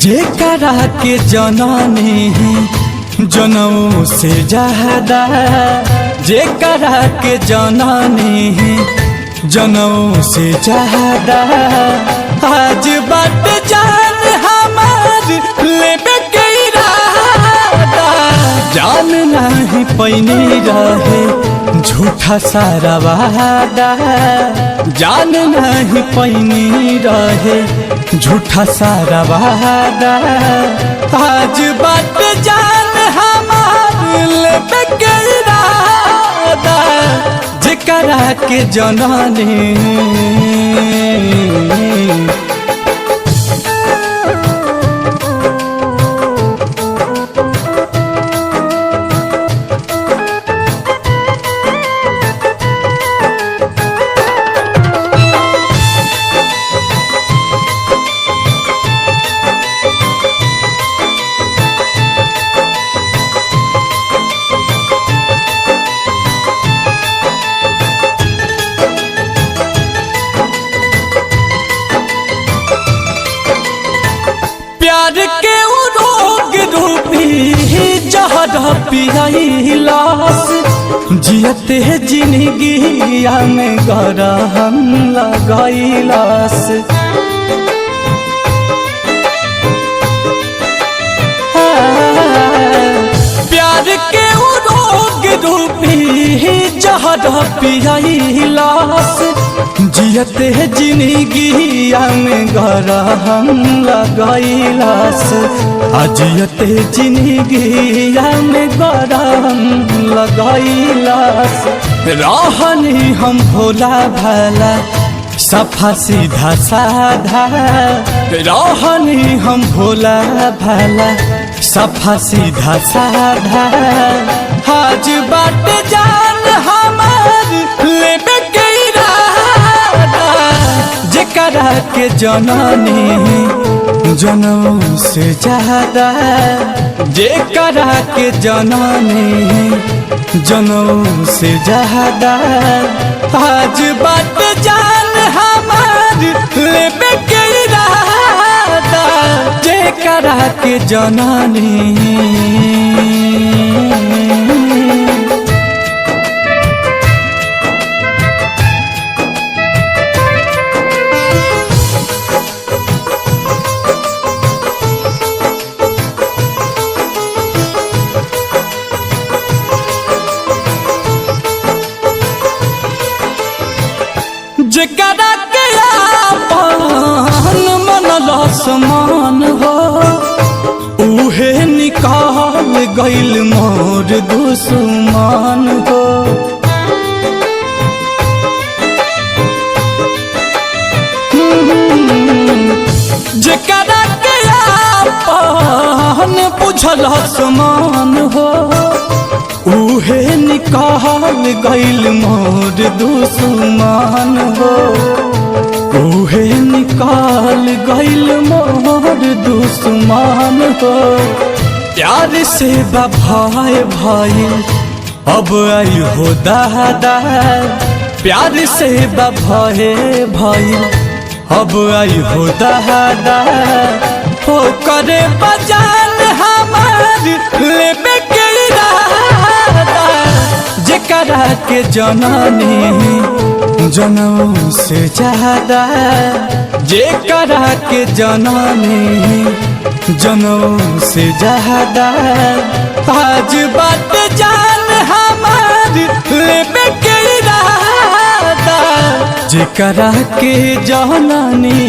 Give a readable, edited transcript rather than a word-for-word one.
जेकरा के जननी जनऊ से ज्यादा, जेकरा के जननी जनऊ से ज्यादा, आज बात जान हमार लेबे के इरादा। जान नहीं पैनी रहे झूठा सारा वादा, जान नहीं पैनी रहे झूठा सारा वादा। आज बात जान हमार लेबे के इरादा, जेकरा के जननी प्यार के रोग रूपी जहर पियाइलास, जियते जिंदगिया में गरहम लगाइलास। प्यार के रोग रूपी जहर पियाइलास, जियते जिंदगिया में गरहम लगाइलास। जियते जिंदगिया में गरहम लगाइलास। रहनी हम भोला भाला सफा सीधा साधा, रहनी हम भोला भाला सफा सीधा साधा। आज बात जान हमार लेबे के इरादा, जेकरा के जननी जनऊ से ज्यादा, जेकरा के जननी जनऊ से ज्यादा। आज बात जान हमार लेबे के इरादा, जेकरा के जननी जेकरा के आपन मनला समान हो, उहे निकाल गइल मोर दुश्मन हो। जेकरा के आपन बुझल समान हो, उहे निकाल गइल मोर दुश्मन हो। उहे निकाल गइल मोर दुश्मन हो। प्यार से भाई भइल अब आई हो दादा, प्यार से भाई भइल अब आई हो दादा। हो करे बजान हमार लेबे के इरादा, जेकरा के जननी जनऊ से ज्यादा, जेकरा के जननी जनऊ से ज्यादा। आज बात जान हमार लेबे के इरादा, जेकरा के जननी